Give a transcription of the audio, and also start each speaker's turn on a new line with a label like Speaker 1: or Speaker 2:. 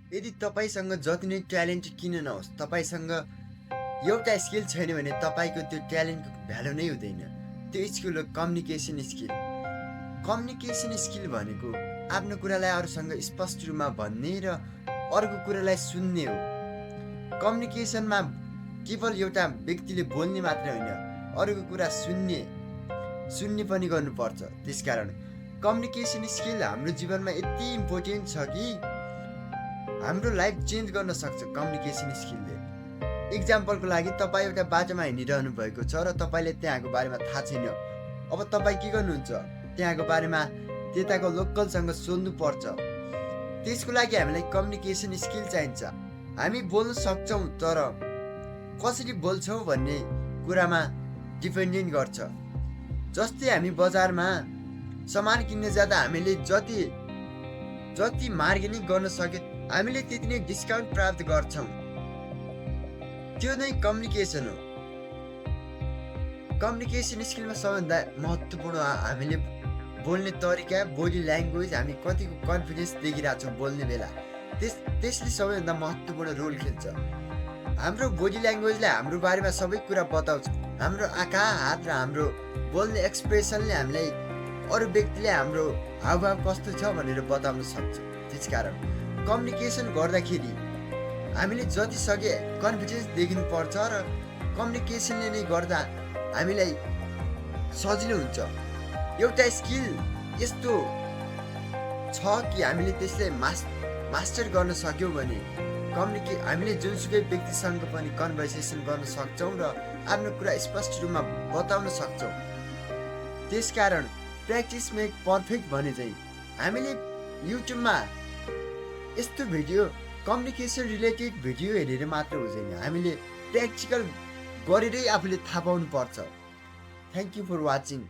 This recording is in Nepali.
Speaker 1: यदि तपाईसँग जति नै ट्यालेन्ट किन नहोस्, तपाईसँग एउटा स्किल छैन भने तपाईँको त्यो ट्यालेन्टको भ्यालु नै हुँदैन। त्यो स्किल हो कम्युनिकेसन स्किल। कम्युनिकेसन स्किल भनेको आफ्नो कुरालाई अरूसँग स्पष्ट रूपमा भन्ने र अर्को कुरालाई सुन्ने हो। कम्युनिकेसनमा केवल एउटा व्यक्तिले बोल्ने मात्रै होइन, अरूको कुरा सुन्ने पनि गर्नुपर्छ। त्यसकारण कम्युनिकेसन स्किल हाम्रो जीवनमा यति इम्पोर्टेन्ट छ कि हाम्रो लाइफ चेन्ज गर्न सक्छ कम्युनिकेसन स्किलले। इक्जाम्पलको लागि तपाईँ एउटा बाटोमा हिँडिरहनु भएको छ र तपाईँले त्यहाँको बारेमा थाहा छैन। अब तपाईँ के गर्नुहुन्छ? त्यहाँको बारेमा त्यताको लोकलसँग सोध्नुपर्छ। त्यसको लागि हामीलाई कम्युनिकेसन स्किल चाहिन्छ। हामी बोल्न सक्छौँ, तर कसरी बोल्छौँ भन्ने कुरामा डिपेन्डेन्ट गर्छ। जस्तै हामी बजारमा सामान किन्न जाँदा हामीले जति बार्गेनिङ गर्न सक्यो हामीले त्यति नै डिस्काउन्ट प्राप्त गर्छौँ। त्यो नै कम्युनिकेसन हो। कम्युनिकेसन स्किलमा सबैभन्दा महत्त्वपूर्ण हामीले बोल्ने तरिका, बोडी ल्याङ्ग्वेज, हामी कतिको कन्फिडेन्स देखिरहेको छौँ बोल्ने बेला, त्यसले सबैभन्दा महत्त्वपूर्ण रोल खेल्छ। हाम्रो बोडी ल्याङ्ग्वेजले हाम्रो बारेमा सबै कुरा बताउँछ। हाम्रो आँखा, हात र हाम्रो बोल्ने एक्सप्रेसनले हामीलाई अरू व्यक्तिले हाम्रो हावभाव कस्तो छ भनेर बताउन सक्छ। त्यसकारण कम्युनिकेसन गर्दाखेरि हामीले जति सके कन्फिडेन्स देखिनुपर्छ र कम्युनिकेसनले नै गर्दा हामीलाई सजिलो हुन्छ। एउटा स्किल यस्तो छ कि हामीले त्यसलाई मास्टर गर्न सक्यौँ भने हामीले जुनसुकै व्यक्तिसँग पनि कन्भर्सेसन गर्न सक्छौँ र आफ्नो कुरा स्पष्ट रूपमा बताउन सक्छौँ। त्यसकारण प्र्याक्टिस मेक पर्फेक्ट भने चाहिँ हामीले युट्युबमा यस्तो भिडियो, कम्युनिकेसन रिलेटेड भिडियो हेरेर मात्र हुँदैन, हामीले प्र्याक्टिकल गरेरै आफूले थाहा पाउनुपर्छ। Thank you for watching.